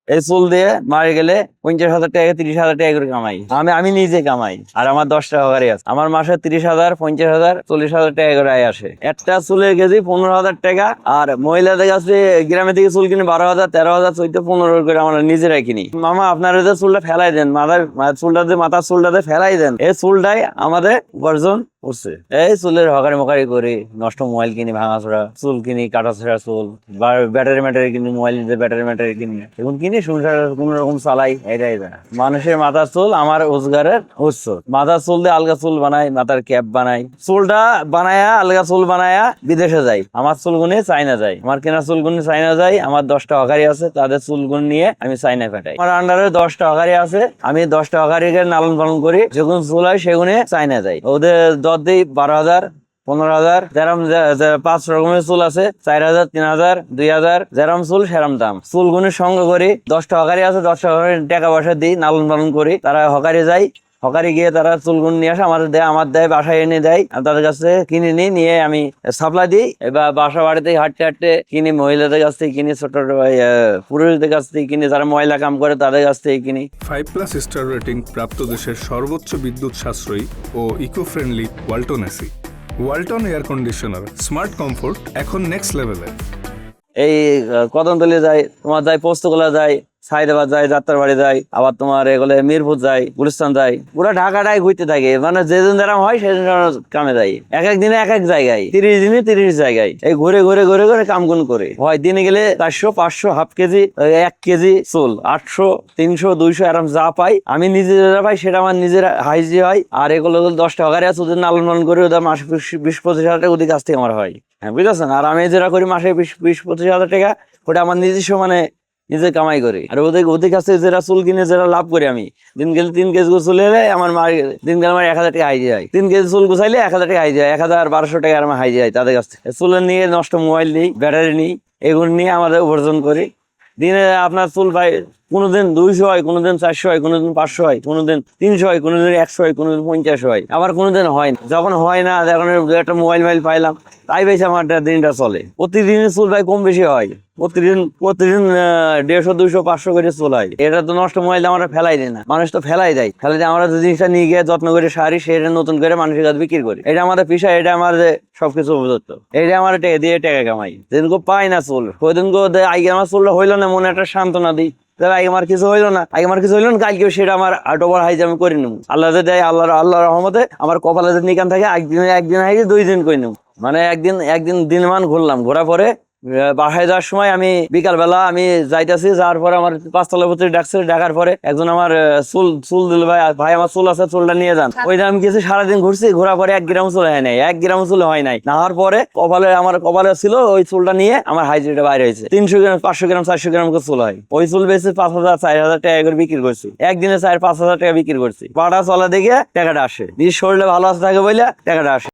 এই চুল দিয়ে মারা গেলে 50,000 টাকা 30,000 টাকা করে কামাই। আমি নিজে কামাই, আর আমার 10টা হকারি আছে। আমার মাসে 30,000, 50,000, 40,000 টাকা করে আয় আসে। একটা চুলের কেজি 15,000 টাকা। আর মহিলাদের কাছে গ্রামে থেকে চুল কিনে 12,000, 13,000, 14, 15 করে আমরা নিজেরাই কিনি। মামা আপনারা যে চুলটা ফেলাই দেন, মাথার চুলটাতে ফেলাই দেন, এই চুলটাই আমাদের উপার্জন করছে। এই চুলের হকারি মকারি করি, নষ্ট মোবাইল কিনি, ভাঙাচোরা চুল কিনি, কাটাছেঁড়া চুল, ব্যাটারি ম্যাটারি কিনি, মোবাইল ব্যাটারি ম্যাটারি কিনি, এখন কিনি সংসার কোন রকম চালাই। এটাই মানুষের মাথার চুল আমার রোজগারের উৎস। মাথার চুল দিয়ে আলগা চুল বানাই, মাথার ক্যাপ বানাই, চুলটা বানায়া আলগা চুল বানায়া বিদেশে যাই। আমার চুলগুনি চাইনা যাই, আমার কেনা চুলগুনি চাইনা যাই। আমার 10টা হকারি আছে, তাদের চুলগুন নিয়ে আমি চাইনা পাঠাই। আমার আন্ডারে 10টা হকারি আছে, আমি 10টা হকারিকে লালন পালন করি। যখন চুল হয় সেগুনে চাইনা যাই। ওদের দর দিই 12,000, 15,000। যেরম 5 রকমের চুল আছে, 4,000, 3,000, 2,000। যেরম চুল সেরম দাম। চুলগুনির সঙ্গে করি। 10টা হকারি আছে, 10টা হকারি টাকা পয়সা দিই, লালন পালন করি। তারা হকারি যায়, হকারি গিয়ে তারা চুলগুন নিয়ে আসে, আমাদের দেয়, আমার দেয়, বাসায় এনে দেয়। তাদের কাছে কিনে নিয়ে আমি সাপ্লাই দিই। এবার বাসা বাড়িতে হাঁটতে হাঁটতে কিনি, মহিলাদের কাছ থেকে কিনি, ছোট পুরুষদের কাছ থেকে কিনি, যারা ময়লা কাম করে তাদের কাছ থেকে কিনি। 5+ স্টার রেটিং প্রাপ্ত দেশের সর্বোচ্চ বিদ্যুৎ সাশ্রয়ী ও eco friendly Walton AC. Walton air conditioner, smart comfort এখন নেক্সট লেভেলে। এই কদমতলি যাই, তোমার যাই পোস্তগোলা যাই, সাইদাবাদ যাই, যাত্রাবাড়ি যাই, আবার তোমার এগুলো মিরপুর যাই, গুলিস্তান যাই, পুরো ঢাকাটাই ঘুরতে থাকে। মানে যেদিন যেরকম হয় সেদিন কামে যাই। এক এক দিনে এক এক জায়গায়, 30 দিনে 30 জায়গায় এই ঘুরে ঘুরে ঘুরে ঘুরে কামগুন করে। হয় দিনে গেলে 400, 500, হাফ কেজি, 1 কেজি চুল, 800, 300, 200 এরকম যা পাই। আমি নিজে যেটা পাই সেটা আমার নিজের হাইজি হয়। আর এগুলো 10টা হকারি আছে, ওদের লালন পালন করে ওদের মাসে 20-25 হাজার টাকা ওদের কাছ থেকে আমার হয়। হ্যাঁ, বুঝতেছেন? আর আমি যেটা করি মাসে 20-25 হাজার টাকা, ওটা আমার নিজস্ব মানে নিজে কামাই করি। আর ওদের কাছে যেটা চুল কিনে যেটা লাভ করি, আমি দিন গেলে 3 কেজি চুল এলে আমার দিন গেলে আমার 1,000 টাকা হাইজে হয়। 3 কেজি চুল গুছাইলে 1,000 টাকা হাইজে হয়, 1,000-1,200 টাকা আমার হাইজে হয় তাদের কাছ থেকে। চুলের নিয়ে নষ্ট মোবাইল নিই, ব্যাটারি নিই, এগুলো নিয়ে আমাদের উপার্জন করি। দিনে আপনার চুল ভাই কোনোদিন 200 হয়, কোনোদিন 400 হয়, কোনোদিন 500 হয়, কোনোদিন 300 হয়, কোনোদিন 100 হয়, কোনোদিন 50 হয়, আবার কোনোদিন হয় না। যখন হয় না, যখন একটা মোবাইল পাইলাম, তাই বেশি আমার দিনটা চলে। প্রতিদিন চুল ভাই কম বেশি হয়, প্রতিদিন 150, 200, 500 করে চুল হয়। এটা তো নষ্ট মোবাইল আমরা ফেলাই দিই না, মানুষ তো ফেলাই দেয়। আমরা যে জিনিসটা নিয়ে গিয়ে যত্ন করে সারি, সেটা নতুন করে মানুষের কাছে বিক্রি করি। এটা আমাদের পেশা, এটা আমাদের সবকিছু উপযুক্ত। এটা আমার দিয়ে টাকা কামাই। যেদিন পাই না চুল, ওইদিন আগে আমার চুলটা হইলো না, মনে একটা সান্ত্বনা দিই, আগে আমার কিছু হইলো না, কালকেও সেটা আমার আটোবার হাইজে আমি করে নেবো। আল্লাহ দেয়, আল্লাহ রহমতে আমার কপালে যদি নিকান থাকে, একদিন হাইজে 2 দিন করে নেবো। মানে একদিন দিনমান ঘুরলাম, ঘোরার পরে বাসায় যাওয়ার সময় আমি বিকাল বেলা আমি যাইতেছি, যাওয়ার পরে আমার 5তলা ভিতরে ডাকছে। ডাকার পরে একজন আমার চুল দিল, ভাই আমার চুল আছে, চুলটা নিয়ে যান। ওই আমি কিছু সারাদিন ঘুরছি, ঘোরার পরে 1 গ্রাম চুল হয় নাই, 1 গ্রাম চুল হয় নাই। না হওয়ার পরে আমার কপালে ছিল, ওই চুলটা নিয়ে আমার হাইজিটা বাইরে হয়েছে। 300 গ্রাম, 500 গ্রাম, 400 গ্রাম করে চুল হয়। ওই চুল বেশি 5,000, 4,000 টাকা করে বিক্রি করছি। একদিনে 4-5 হাজার টাকা বিক্রি করছি। পাটা চলা দেখে টাকাটা আসে, নিজের শরীরে ভালো আছে থাকে বলে টাকাটা আসে।